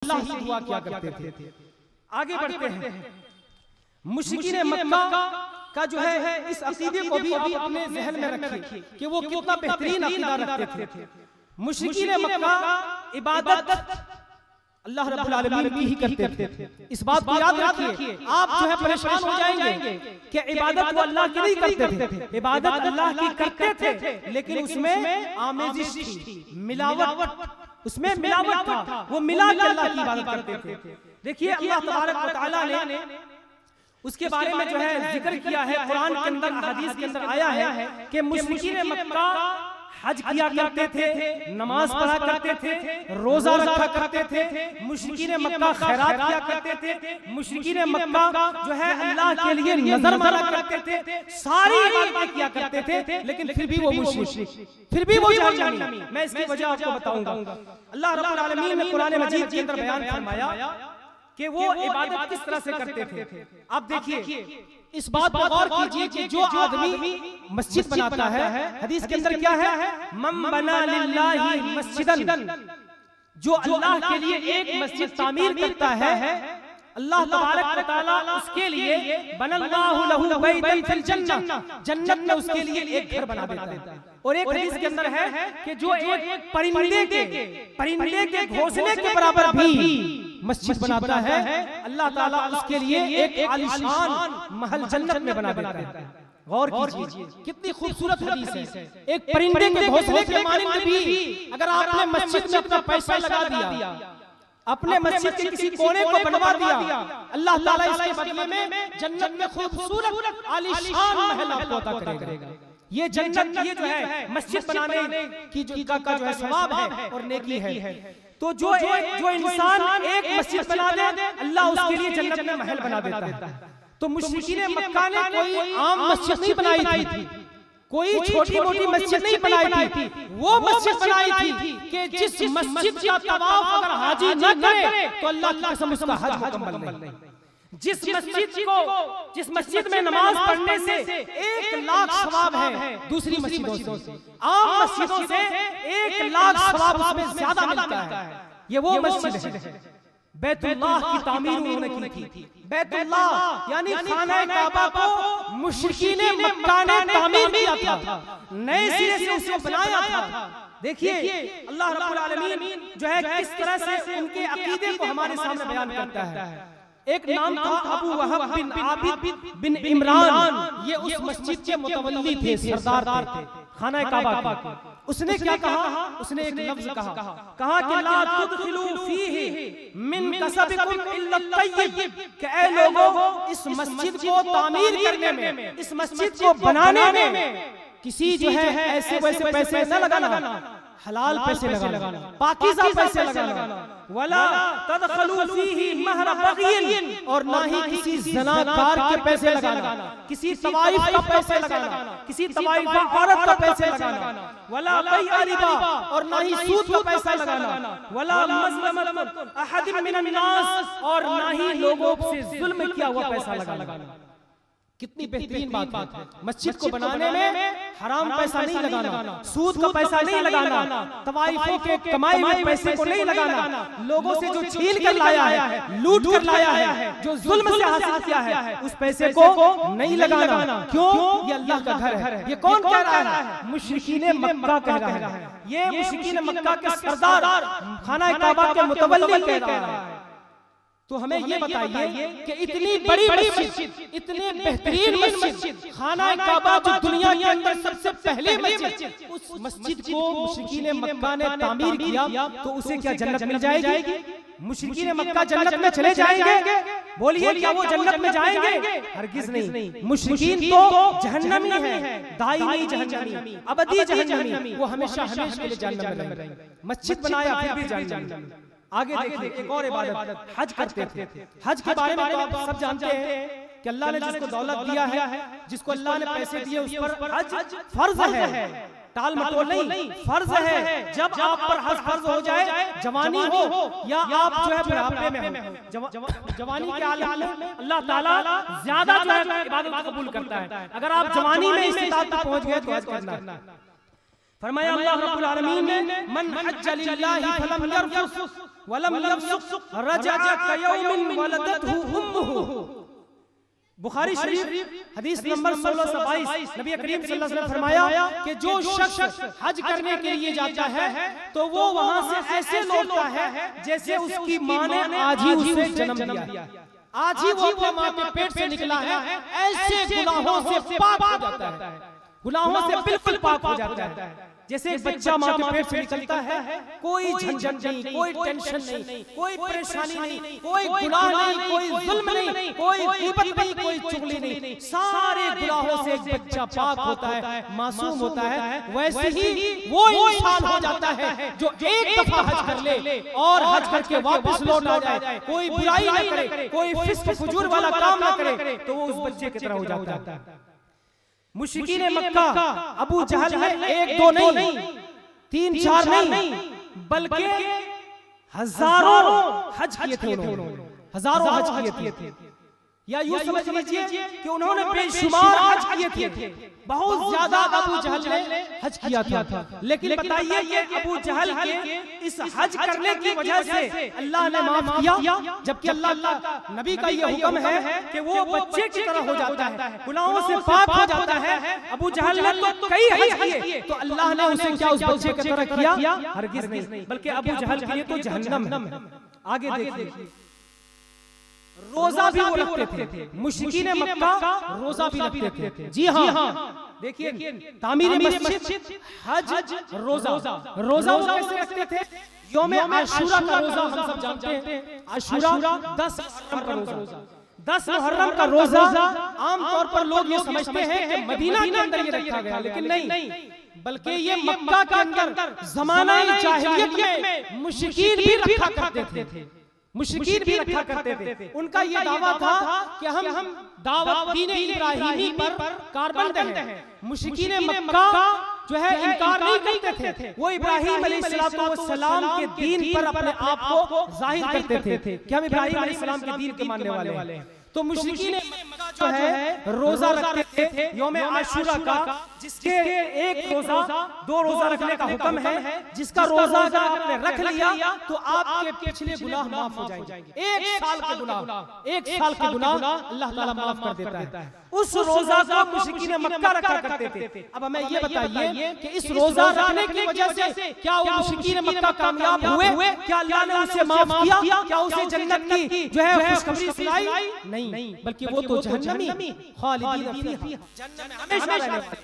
अल्लाह से दुआ किया करते थे। आगे बढ़ते हैं, मुशरिकीन मक्का का जो है इस अकीदे को भी आप अपने ज़हन में रखिए कि वो कितना बेहतरीन अकीदा रखते थे। मुशरिकीन मक्का इबादत अल्लाह रब्बुल आलमीन की ही करते थे। इस बात को याद रखिए, आप जो है परेशान हो जाएंगे कि इबादत वो अल्लाह की नहीं करते थे, इबादत अल्लाह की करते थे, लेकिन उसमें आमेजिश थी, मिलावट, उसमें मिलावट था, वो मिला के अल्लाह की इबादत करते थे। देखिए अल्लाह तबारक व तआला ने उसके बारे में जो है जिक्र किया है कुरान के अंदर, हदीस के अंदर आया है कि मुशरिकीन मक्का हज किया करते थे, नमाज पढ़ा करते थे, रोजा रखा करते थे, मुशरिकीन मक्का खैरात किया करते थे, मुशरिकीन मक्का जो है अल्लाह के लिए नजर मारा करते थे, सारी इबादतें किया करते थे, लेकिन फिर भी वो मुशरिक, फिर भी वो जहन्नमी। मैं इसकी वजह आपको बताऊंगा। अल्लाह रब्बुल आलमीन ने कुरान मजीद के अंदर बयान फरमाया कि वो इबादत किस तरह से करते थे। आप देखिए, इस बात पर गौर कीजिए कि जो आदमी मस्जिद बनाता है, हदीस के अंदर क्या है, मम बना लिल्लाहि मस्जिदन, जो अल्लाह के लिए एक मस्जिद तामीर करता है, अल्लाह तबारक व तआला उसके लिए बनल्लाहु लहु बैतन फिल जन्नह, जन्नत में उसके लिए एक घर बना देता है। और एक हदीस के अंदर है कि जो एक परिंदे के घोंसले के बराबर भी मस्जिद बनाता है, अल्लाह ताला उसके लिए एक आलीशान महल जन्नत में बना देता है। गौर कीजिए कितनी खूबसूरत हदीस है। एक परिंदे के घोंसले के मानिंद भी अगर आपने मस्जिद में अपना पैसा लगा दिया, अपने मस्जिद के किसी कोने को बनवा दिया, अल्लाह ताला इसके बदले में जन्नत में खूबसूरत आलीशान महल आपको अता करेगा। ये जन्नत, ये जो है मस्जिद बनाने की जो है सवाब है और नेकी है। तो जो इंसान एक मस्जिद बना दे, अल्लाह उसके लिए जन्नत में महल बना देता है। तो मुशरिकीन मक्का ने कोई आम मस्जिद नहीं बनाई थी, कोई छोटी मोटी मस्जिद नहीं बनाई थी, वो मस्जिद बनाई थी कि जिस मस्जिद का तवाफ अगर हाजी न करे तो अल्लाह की कसम उसका हज मुकम्मल नहीं। जिस मस्जिद में नमाज पढ़ने से 1 लाख सवाब है दूसरी मस्जिदों से, आम मस्जिदों से 1 लाख सवाब उसमें ज्यादा मिलता है। ये वो मस्जिद है। बैतुल्लाह की तामीर उन्होंने की थी। बैतुल्लाह यानी खाना काबा को मुशरिकीन मक्का ने तामीर किया था, नए सिरे से उसे बनाया था। देखिए अल्लाह रब्बुल आलमीन जो है किस तरह से उनके अकीदे को हमारे सामने बयान करता है। एक नाम था अबू वहब बिन आबिद बिन इमरान, ये उस मस्जिद के मुतवल्ली थे, सरदार थे खाना काबा के। उसने क्या कहा, उसने एक लफ्ज कहा कि ला तुदखिलू फीही मिन कसबिकुम इल्ला तय्यब, कि ऐ लोगों इस मस्जिद को तामीर करने में, इस मस्जिद को बनाने में किसी जो है ऐसे वैसे पैसे न लगाना, हलाल पैसे लगाना, पाकीज़ा पैसे लगाना। वला तदखलू फीही महर बग़ीन, और ना ही किसी ज़नाकार के पैसे लगाना, किसी तवाइफ का पैसे लगाना, किसी तवाइफा औरत का पैसे लगाना। वला बैअ रिबा, और ना ही सूद का पैसा लगाना। वला मज़लमत अहद मिनन नास, और ना ही लोगों से जुल्म किया हुआ पैसा लगाना। कितनी बेहतरीन बात है। मस्जिद को बनाने में हराम पैसा नहीं लगाना, सूद का पैसा नहीं लगाना, तवाइफों के कमाए हुए पैसे को नहीं लगाना, लोगों से जो छीन कर लाया है, लूट कर लाया है, जो जुल्म से हासिल किया है, उस पैसे को नहीं लगाना। क्यों? ये अल्लाह का घर है। ये कौन कह रहा है? मुशरिकीन मक्का कह रहा है। ये मुशरिकीन मक्का के सरदार खाना काबा के मुतवल्ली कह रहा है। तो हमें ये बताइए कि इतनी बड़ी मस्जिद, इतने बेहतरीन मस्जिद, खाना काबा जो दुनिया के अंदर सबसे पहली मस्जिद, उस मस्जिद को मुशरिकीन मक्का ने तामीर किया, तो उसे क्या जन्नत मिल जाएगी? मुशरिकीन मक्का जन्नत में चले जाएंगे? बोलिए क्या वो जन्नत में जाएंगे? हरगिज नहीं। मुशरिकीन तो जहन्नमी है, दायमी जहन्नमी, अबदी जहन्नमी, वो हमेशा हमेशा के लिए जहन्नम में रहेंगे। मस्जिद बनाया फिर भी जहन्नम। आगे देखिए एक और इबादत, हज करते थे। हज के बारे में तो आप सब जानते हैं कि अल्लाह ने जिसको दौलत दिया है, जिसको अल्लाह ने पैसे दिए, उस पर हज फर्ज है, टाल मटोल नहीं, फर्ज है। जब आप पर हज फर्ज हो जाए, जवानी हो या आप जो है बुढ़ापे में हो, जवानी के आलम में अल्लाह ताला ज्यादा जो है इबादत कबूल करता है। अगर आप जवानी में इस्तिताअत तक पहुंच गए तो हज करना। फरमाया अल्लाह रब्बुल आलमीन ने मन हज्ज लिल्लाहि फलम यरफुस वलम यफसुक रजा कयौमिन वलदतहु उम्मुहु। बुखारी शरीफ हदीस नंबर 1622, नबी करीम सल्लल्लाहु अलैहि वसल्लम फरमाया कि जो शख्स हज करने के लिए जाता है तो वो वहां से ऐसे लौटता है जैसे उसकी माँ ने आज ही उसे जन्म दिया, आज ही वो अपने माँ के पेट से निकला है। ऐसे गुनाहों से पाक हो जाता है, गुनाहों से बिल्कुल पाक हो जाता है। जैसे एक बच्चा माँ के पेट से निकलता है, कोई झंझट नहीं, कोई टेंशन नहीं, कोई परेशानी नहीं, कोई गुनाह नहीं, कोई जुल्म नहीं, कोई गीबत नहीं, कोई चुगली नहीं, सारे गुनाहों से एक बच्चा पाक होता है, मासूम होता है। वैसे ही वो इंसान हो जाता है जो एक दफा हज कर ले और हज करके वापस लौट आ जाए, कोई बुराई न करे, कोई फिस्क फुजूर वाला काम न करे, तो वो उस बच्चे की तरह हो जाता है। मुश्रिकीन मक्का अबू जहल ने एक दो नहीं, तीन चार नहीं, बल्कि हजारों हज किए थे उन्होंने, हजारों हज किए थे। या यूं समझ लीजिए कि उन्होंने बेशुमार हज किए थे, बहुत ज्यादा अबू जहल ने हज किया था। लेकिन बताइए कि अबू जहल के इस हज करने की वजह से अल्लाह ने माफ किया, जबकि अल्लाह का नबी का ये हुक्म है कि वो बच्चे की तरह हो जाता है, गुनाहों से पाक हो जाता है। अबू जहल ने तो कई हज किए, तो अल्लाह ने उसे क्या उस बच्चे की तरह किया? हरगिज नहीं, बल्कि अबू जहल के लिए तो जहन्नम है। आगे देखिए, रोजा भी वो रखते थे, मुश्रिकीन मक्का रोजा भी रखते थे। जी हाँ, देखिए तामीर मस्जिद, हज, रोजा। रोजा वो कैसे रखते थे? यौम आशूरा का रोजा हम सब जानते हैं, आशूरा 10 मुहर्रम का रोजा। 10 मुहर्रम का रोजा आमतौर पर लोग ये समझते हैं कि मदीना के अंदर ये रखा गया, लेकिन नहीं, बल्कि ये मक्का के अंदर ज़माना जाहिलियत में मुश्रिकीन भी रखा करते थे, मुश्रिकीन भी रखा करते थे। उनका ये दावा था कि हम दावत दीन इब्राहिमी पर कारबंद हैं। मुश्रिकीन मक्का जो है इनकार नहीं करते थे, वो इब्राहिम अलैहिस्सलाम के दीन पर अपने आप को जाहिर करते थे कि हम इब्राहिम अलैहिस्सलाम के दीन के मानने वाले हैं। तो मुश्रिकीन मक्का जो है रोजा रखते थे यौम आशूरा का, जिसके एक रोजा 2 रोजा रखने का हुक्म है, जिसका रोजा अगर आपने रख लिया तो आपके पिछले गुनाह माफ हो जाएंगे। 1 साल के गुनाह अल्लाह ताला माफ कर देता है। उस रोजा को मुश्रिकीन मक्का रखा करते थे। अब हमें ये बताइए कि इस रोजा रखने की वजह से क्या वो मुश्रिकीन मक्का कामयाब हुए? क्या अल्लाह ने उसे माफ किया? क्या उसे जन्नत की जो है खुशखबरी सुनाई? नहीं, बल्कि वो तो जहन्नमी, खालिदीन फीहा, जन्नत में हमेशा रहने वाले।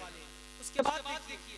उसके बाद देखिए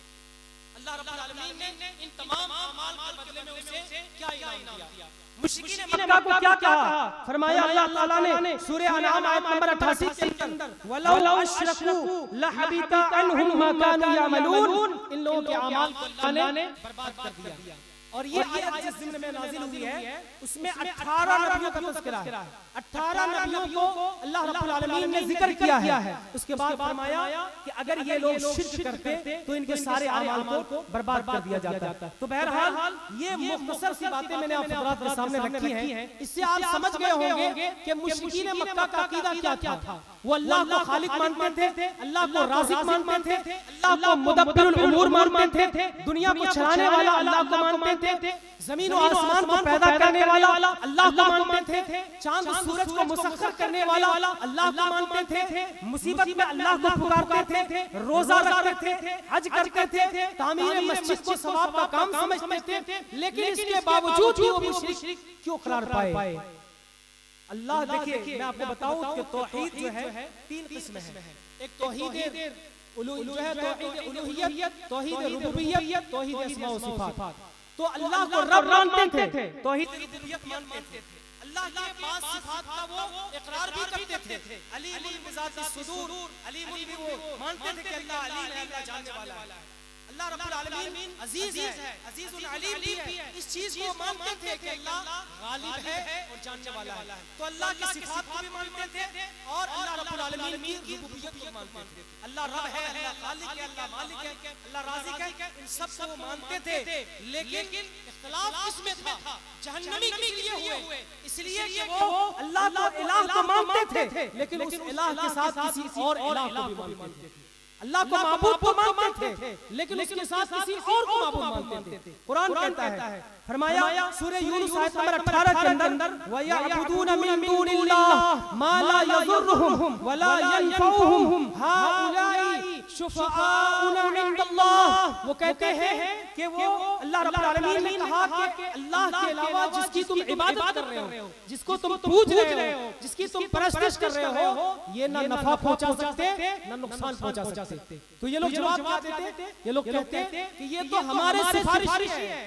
अल्लाह रब्बुल आलमीन ने इन तमाम अमाल के बदले में उसे क्या इनाम दिया? मुश्रिकीन मक्का को क्या कहा? फरमाया अल्लाह ताला ने सूरह अनआम आयत नंबर 88 के अंदर, वलौ अशरकू लहबिता अनहुम मा कानू यामलून, इन लोगों के अमाल को अल्लाह ने बर्बाद कर दिया। और ये आयत जिस ज़िम्न में नाज़िल हुई है उसमें 18 नबियों का तज़किरा है, 18 नबियों को अल्लाह रब्बुल आलमीन ने जिक्र किया है। उसके बाद फरमाया कि अगर ये लोग शिर्क करते तो इनके सारे अमाल को बर्बाद कर दिया जाता। तो बहरहाल ये मुख्तसर सी बातें मैंने आप हज़रात के सामने रखी हैं, इससे आप समझ गए होंगे कि मुश्रिकीन मक्का का अकीदा क्या था। वो अल्लाह को खालिक मानते थे, अल्लाह को राज़िक मानते थे, अल्लाह को मुदब्बिरुल उमूर मानते थे, दुनिया को चलाने वाला अल्लाह को मानते थे, जमीन और आसमान को पैदा करने वाला अल्लाह को मानते थे, चांद सूरज को मुसख्खर करने वाला अल्लाह को मानते थे, मुसीबत में अल्लाह को पुकारते थे, रोजा रखते थे, हज करते थे, तामीर मस्जिद को सवाब का काम समझते थे। लेकिन इसके बावजूद भी वो मुशरिक क्यों करार पाए? अल्लाह देखिए, मैं आपको बताऊं कि तौहीद जो है 3 किस्म है। एक तौहीद उलूहियत, तौहीद रुबूबियत, तौहीद अस्मा व सिफात। तो अल्लाह को रब मानते थे, तौहीद रुबूबियत मानते थे, अल्लाह के पास सिफात का वो इकरार भी करते थे, अलीमुल बिज़ाति सुदूर, अलीमुल भी वो मानते थे कि अल्लाह अलीम है, अल्लाह जानने वाला है, अल्लाह रब्बुल आलमीन अजीज है, अजीजुल अलीम भी है। इस चीज को मानते थे कि अल्लाह गालिब है और जानने वाला है। तो अल्लाह की सिफात को भी मानते थे और अल्लाह रब्बुल आलमीन की रुबूबियत को मानते थे। अल्लाह रब है, अल्लाह खालिक है, अल्लाह मालिक है, अल्लाह राज़िक है, इन सब को मानते थे। लेकिन इख्तिलाफ किसमें था? जहन्नमी किस लिए हुए? इसलिए कि वो अल्लाह को इलाह तो मानते थे, लेकिन उस इलाह के साथ किसी और इलाह को भी मानते थे। अल्लाह को माबूद तो मानते थे, लेकिन उसके साथ किसी और को माबूद मानते थे। कुरान कहता है, फरमाया सूरह यूनुस आयत नंबर 18 के अंदर, व यअबुदून मिन दूनिल्लाह मा ला यज़ुर्रुहुम व ला यनफउहुम हाउलाई शुफाउना इंदल्लाह। वो कहते हैं कि वो अल्लाह रब्बुल आलमीन ने कहा कि अल्लाह के अलावा जिसकी तुम इबादत कर रहे हो, जिसको तुम पूज रहे हो, जिसकी तुम परस्तिश कर रहे हो, ये ना नफा पहुंचा सकते ना नुकसान पहुंचा सकते। तो ये लोग जवाब क्या देते? ये लोग कहते कि ये तो हमारे सिफारिशी है,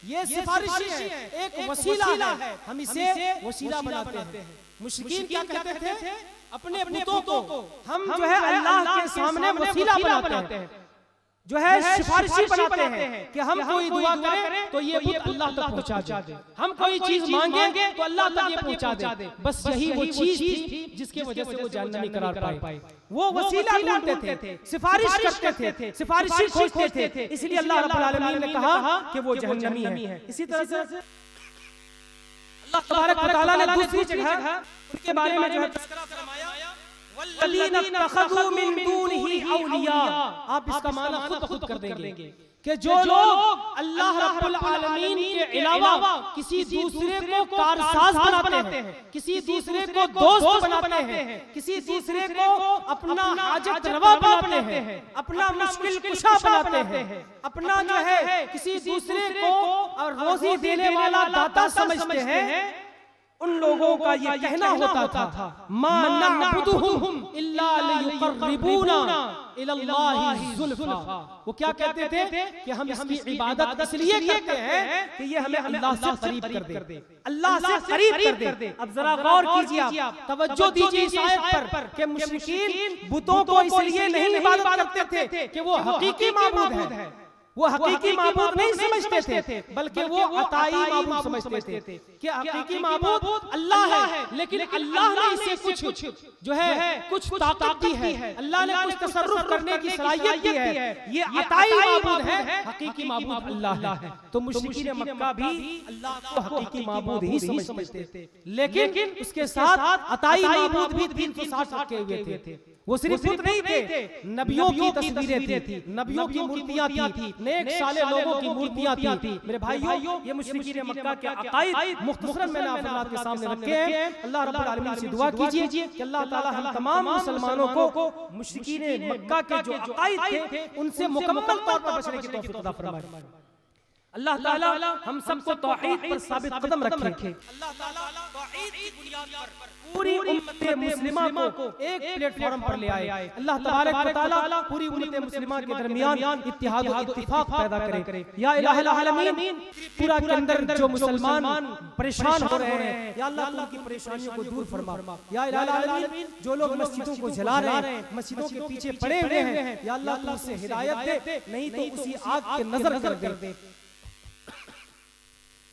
ये सिफारिशी है, एक वसीला है, हम इसे वसीला बनाते हैं। मुश्रिकीन क्या कहते थे? अपने बुतों को हम जो है अल्लाह के सामने वसीला बनाते हैं, जो है सिफारिशी बनाते हैं कि हम कोई दुआ करें तो ये बुत अल्लाह तक पहुंचा दे, हम कोई चीज मांगे तो अल्लाह तक ये पहुंचा दे। बस यही वो चीज थी जिसकी वजह से वो जहन्नमी करार पाए। वो वसीला ढूंढते थे, सिफारिश करते थे, सिफारिशी खोजते थे, इसलिए अल्लाह रब्बुल आलमीन ने कहा कि वो जहन्नमी है। इसी तरह से अल्लाह तबारक व तआला ने दूसरी जगह उनके बारे में जो है तज़किरा फरमाया, वल्लज़ीना तख़ज़ू मिन दूनिही औलिया। आप इसका माना खुद कर देंगे कि जो लोग अल्लाह रब्बुल आलमीन के अलावा किसी दूसरे को कारसाज बनाते हैं, किसी दूसरे को दोस्त बनाते हैं, किसी दूसरे को अपना हाजत रवा बनाते हैं, अपना मुश्किल कुशा बनाते हैं, अपना जो है किसी दूसरे को और रोजी देने वाला दाता समझते हैं, उन लोगों का ये कहना होता था, मा नअबुदुहुम इल्ला लियुक़र्रिबूना इलल्लाहि ज़ुल्फ़ा। वो क्या कहते थे कि हम इसकी इबादत इसलिए करते हैं कि ये हमें अल्लाह से करीब कर दे, अल्लाह से करीब कर दे। अब जरा गौर कीजिए, आप तवज्जो दीजिए इस आयत पर कि मुश्रिकीन बुतों को इसलिए नहीं इबादत करते थे कि वो हकीकी माबूद है, वो हकीकी माबूद नहीं समझते थे, बल्कि वो अताई माबूद समझते थे कि हकीकी माबूद अल्लाह है, लेकिन अल्लाह ने इसे कुछ जो है कुछ ताकत दी है, अल्लाह ने कुछ तसर्रुफ करने की सलाहियत दी है, ये अताई माबूद है, हकीकी माबूद अल्लाह है। तो मुश्रिकीन मक्का भी अल्लाह को हकीकी माबूद ही समझते थे, लेकिन उसके साथ अताई माबूद भी 360 रखे हुए थे। वो सिर्फ बुत नहीं थे, नबियों की तस्वीरें थी, नबियों की मूर्तियां थी, नेक साले लोगों की मूर्तियां थी। मेरे भाइयों, ये मुश्रिकीन मक्का के अकायद मुख्तसरन मैंने आपके सामने रखे हैं। अल्लाह रब्बुल आलमीन से दुआ कीजिए कि अल्लाह ताला हम तमाम मुसलमानों को मुश्रिकीन मक्का के जो अकायद थे उनसे मुकम्मल तौर पर बचने की तौफीक अता फरमाए। अल्लाह ताला हम सबको तौहीद पर साबित कदम रखे। अल्लाह ताला तौहीद की बुनियाद पर पूरी उम्मत मुस्लिमा को एक प्लेटफॉर्म पर ले आए। अल्लाह तबारक व तआला पूरी उम्मत मुस्लिमा के दरमियान इत्तिहाद और इत्तिफाक पैदा करे। या इलाहुल आलमीन, पूरा के अंदर जो मुसलमान परेशान हो रहे हैं, या अल्लाह उनकी परेशानियों को दूर फरमा। या इलाहुल आलमीन, जो लोग मस्जिदों को जला रहे हैं, मस्जिदों के पीछे पड़े हुए हैं, या अल्लाह तू उसे हिदायत दे, नहीं तो उसी आग के नजर कर दे।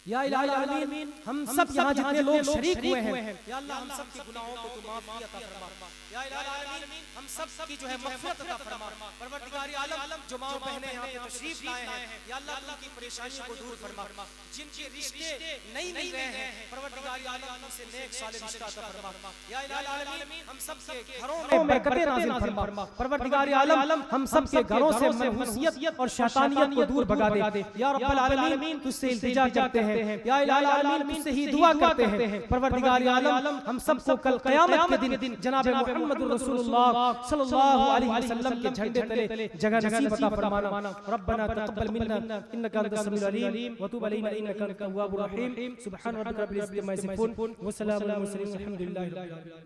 या इलाहुल आलमीन, हम सब यहाँ जितने लोग शरीक हुए हैं, या अल्लाह हम सब के गुनाहों को तू माफ अता फरमा। या इलाहुल आलमीन, हम सब की जो है मग़फ़िरत अता फरमा। परवरदिगार आलम, जो माँ बहनें यहाँ पे तशरीफ लाए हैं, या अल्लाह उनकी परेशानियों को दूर फरमा। जिनके रिश्ते नहीं मिल रहे हैं, परवरदिगार आलम उनसे नेक साले रिश्ता अता फरमा। या इलाहुल आलमीन, हम सब के घरों में बरकतें नाज़िल फरमा। परवरदिगार आलम, हम सब के घरों से मनहूसियत और शैतानियत को दूर भगा दे। या रब्बल आलमीन, तुझसे इल्तिजा करते हैं, या इलाहुल आलमीन, तुझसे ही दुआ करते हैं। परवरदिगार आलम, हम सबको कल क़यामत के दिन जनाब मुहम्मदुर रसूलुल्लाह सल्लल्लाहु अलैहि वसल्लम के झंडे तले जगह नसीब अता फरमाना। रब्बना तक़ब्बल मिन्ना इन्नका अंतस समीउल अलीम व तुब अलैना इन्नका अंतत तव्वाबुर रहीम। सुब्हान रब्बिका रब्बिल इज्जति अम्मा यसिफून व सलामुन अलल मुरसलीन वल्हम्दुलिल्लाहि रब्बिल आलमीन।